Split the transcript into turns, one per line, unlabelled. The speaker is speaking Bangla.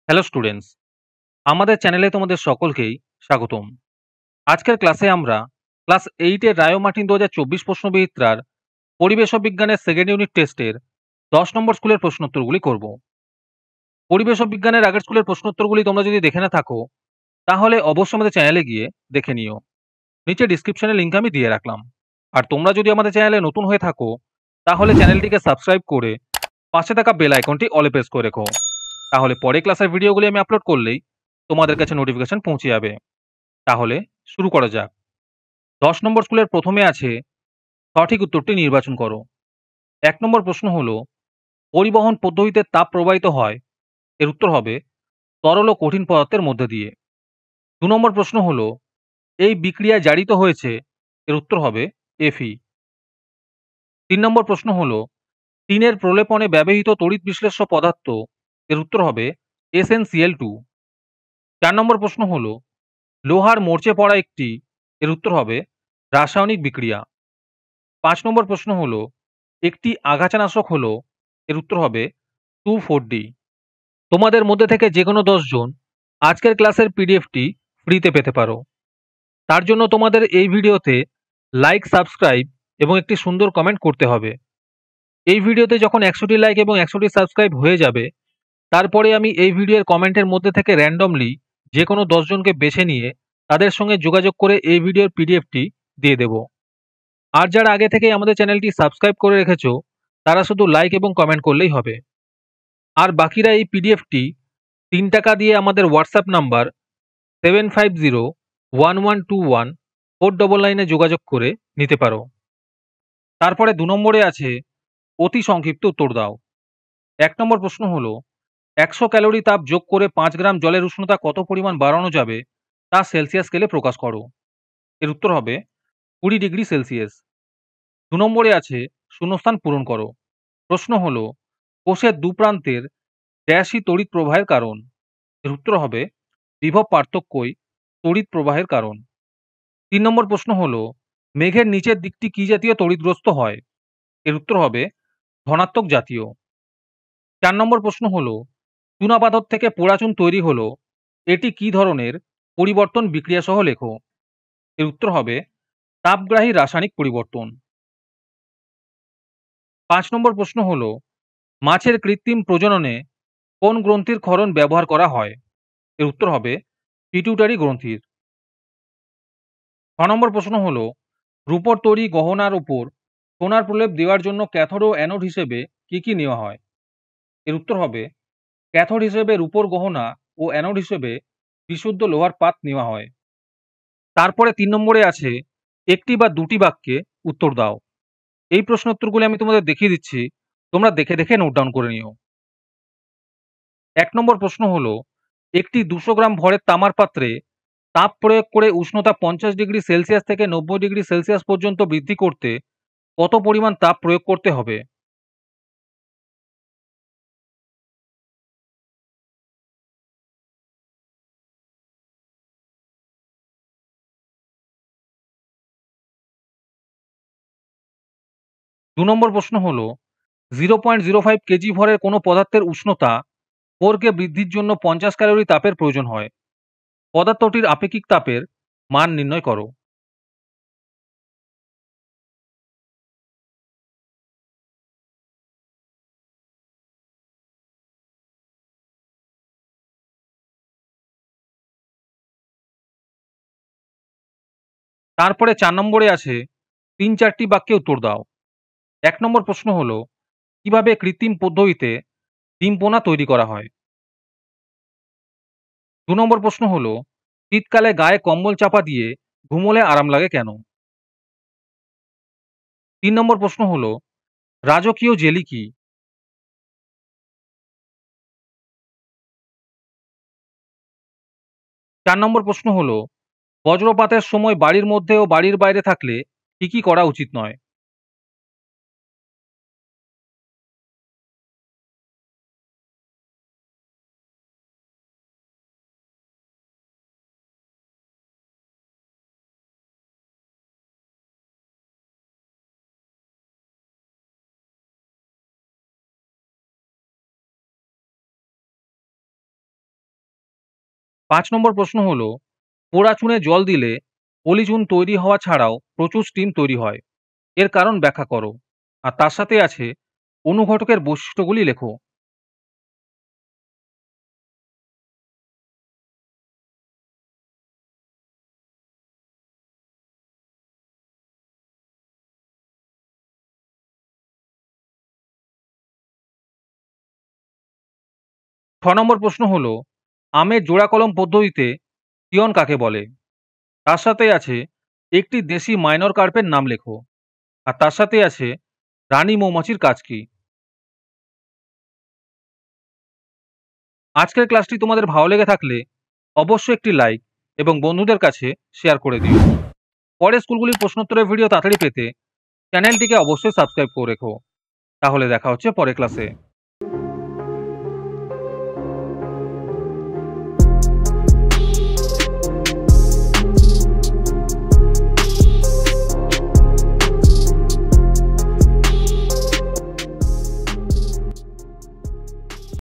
হ্যালো স্টুডেন্টস, আমাদের চ্যানেলে তোমাদের সকলকেই স্বাগতম। আজকের ক্লাসে আমরা ক্লাস 8 এর রায় মার্টিন 2024 প্রশ্নবিচিত্রার পরিবেশ বিজ্ঞানের সেকেন্ড ইউনিট টেস্টের 10 নম্বর স্কুলের প্রশ্নোত্তরগুলি করব। পরিবেশ বিজ্ঞানের আগের স্কুলের প্রশ্নোত্তরগুলি তোমরা যদি দেখে না থাকো তাহলে অবশ্যই আমাদের চ্যানেলে গিয়ে দেখে নিও। নিচে ডিসক্রিপশনে লিংক আমি দিয়ে রাখলাম। আর তোমরা যদি আমাদের চ্যানেলে নতুন হয়ে থাকো তাহলে চ্যানেলটিকে সাবস্ক্রাইব করে পাশে থাকা বেল আইকনটি অলে প্রেস করে রেখো। তাহলে পরে ক্লাসের ভিডিওগুলি আমি আপলোড করলেই তোমাদের কাছে নোটিফিকেশন পৌঁছে যাবে। তাহলে শুরু করা যাক। 10 নম্বর স্কুলের প্রথমে আছে সঠিক উত্তরটি নির্বাচন করো। 1 নম্বর প্রশ্ন হলো পরিবহন পদ্ধতিতে তাপ প্রবাহিত হয়, এর উত্তর হবে তরল ও কঠিন পদার্থের মধ্যে দিয়ে। 2 নম্বর প্রশ্ন হলো এই বিক্রিয়ায় জারিত হয়েছে, এর উত্তর হবে Fe। 3 নম্বর প্রশ্ন হলো টিনের প্রলেপনে ব্যবহৃত তড়িৎ বিশ্লেষ্য পদার্থ, এর উত্তর হবে SnCl2। 4 নম্বর প্রশ্ন হলো লোহার মরচে পড়া একটি, এর উত্তর হবে রাসায়নিক বিক্রিয়া। 5 নম্বর প্রশ্ন হলো একটি আগাছানাশক হলো, এর উত্তর হবে 2,4-D। তোমাদের মধ্যে থেকে যে কোনো 10 জন আজকের ক্লাসের পিডিএফটি ফ্রিতে পেতে পারো। তার জন্য তোমাদের এই ভিডিওতে লাইক, সাবস্ক্রাইব এবং একটি সুন্দর কমেন্ট করতে হবে। এই ভিডিওতে যখন 100টি লাইক এবং 100টি সাবস্ক্রাইব হয়ে যাবে তারপরে আমি এই ভিডিওর কমেন্টের মধ্যে থেকে র্যান্ডমলি যে কোনো 10 জনকে বেছে নিয়ে তাদের সঙ্গে যোগাযোগ করে এই ভিডিওর পিডিএফটি দিয়ে দেব। আর যারা আগে থেকেই আমাদের চ্যানেলটি সাবস্ক্রাইব করে রেখেছো তারা শুধু লাইক এবং কমেন্ট করলেই হবে। আর বাকিরা এই পিডিএফটি 3 টাকা দিয়ে আমাদের হোয়াটসঅ্যাপ নাম্বার 7501121499 যোগাযোগ করে নিতে পারো। তারপরে 2 নম্বরে আছে অতি সংক্ষিপ্ত উত্তর দাও। 1 নম্বর প্রশ্ন হলো 100 ক্যালোরি তাপ যোগ করে 5 গ্রাম জলের উষ্ণতা কত পরিমাণ বাড়ানো যাবে তা সেলসিয়াস স্কেলে প্রকাশ করো, এর উত্তর হবে 20 ডিগ্রি সেলসিয়াস। 2 নম্বরে আছে শূন্যস্থান পূরণ করো। প্রশ্ন হলো কোষের দুপ্রান্তের ড্যাশই তড়িৎ প্রবাহের কারণ, এর উত্তর হবে বিভব পার্থক্যই তড়িৎ প্রবাহের কারণ। 3 নম্বর প্রশ্ন হলো মেঘের নিচের দিকটি কি জাতীয় তড়িৎগ্রস্ত হয়, এর উত্তর হবে ধনাত্মক জাতীয়। 4 নম্বর প্রশ্ন হলো চুনাপাথর থেকে পোড়াচুন তৈরি হলো, এটি কি ধরনের পরিবর্তন বিক্রিয়া সহ লেখো, এর উত্তর হবে তাপগ্রাহী রাসায়নিক পরিবর্তন। 5 নম্বর প্রশ্ন হলো মাছের কৃত্রিম প্রজননে কোন গ্রন্থির ক্ষরণ ব্যবহার করা হয়, এর উত্তর হবে পিটুইটারি গ্রন্থির। 6 নম্বর প্রশ্ন হলো রূপোর তৈরি গহনার উপর সোনার প্রলেপ দেওয়ার জন্য ক্যাথোড ও অ্যানোড হিসেবে কি কি নেওয়া হয়, এর উত্তর হবে ক্যাথোড হিসেবে রূপোর গহনা ও অ্যানোড হিসেবে বিশুদ্ধ লোহার পাত নেওয়া হয়। তারপরে 3 নম্বরে আছে একটি বা দুটি বাক্যে উত্তর দাও। এই প্রশ্ন উত্তরগুলি আমি তোমাদের দেখিয়ে দিচ্ছি, তোমরা দেখে দেখে নোট ডাউন করে নিও। 1 নম্বর প্রশ্ন হলো একটি 200 গ্রাম ভরের তামার পাত্রে তাপ প্রয়োগ করে উষ্ণতা 50 ডিগ্রি সেলসিয়াস থেকে 90 ডিগ্রি সেলসিয়াস পর্যন্ত বৃদ্ধি করতে কত পরিমাণ তাপ প্রয়োগ করতে হবে। 2 নম্বর প্রশ্ন হলো 0.05 কেজি ভরের কোনো পদার্থের উষ্ণতা 4 কে বৃদ্ধির জন্য 50 ক্যালোরি তাপের প্রয়োজন হয়। পদার্থটির আপেক্ষিক তাপের মান নির্ণয় করো। তারপরে 4 নম্বরে আছে 3-4টি বাক্যে উত্তর দাও। 1 নম্বর প্রশ্ন হলো কিভাবে কৃত্রিম পদ্ধতিতে ডিম পোনা তৈরি করা হয়। 2 নম্বর প্রশ্ন হলো শীতকালে গায়ে কম্বল চাপা দিয়ে ঘুমোলে আরাম লাগে কেন। 3 নম্বর প্রশ্ন হলো রাজকীয় জেলি কি। 4 নম্বর প্রশ্ন হলো বজ্রপাতের সময় বাড়ির মধ্যে ও বাড়ির বাইরে থাকলে কি কি করা উচিত নয়। 5 নম্বর প্রশ্ন হলো, পোড়া চুনে জল দিলে পলি চুন তৈরি হওয়া ছাড়াও প্রচুর স্টিম তৈরি হয়। এর কারণ ব্যাখ্যা করো। আর তার সাথে আছে অনুঘটকের বৈশিষ্ট্যগুলি লেখো। 6 নম্বর প্রশ্ন হলো, আমের জোড়া কলম পদ্ধতিতে পিয়ন কাকে বলে? তার সাথে আছে একটি দেশি মাইনর কার্পের নাম লেখো। আর তার সাথে আছে রানী মৌমাছির কাজ কি? আজকের ক্লাসটি তোমাদের ভালো লেগে থাকলে অবশ্যই একটি লাইক এবং বন্ধুদের কাছে শেয়ার করে দিও। পরের স্কুলগুলির প্রশ্নোত্তরের ভিডিও তাড়াতাড়ি পেতে চ্যানেলটিকে অবশ্যই সাবস্ক্রাইব করে রেখো। তাহলে দেখা হচ্ছে পরের ক্লাসে।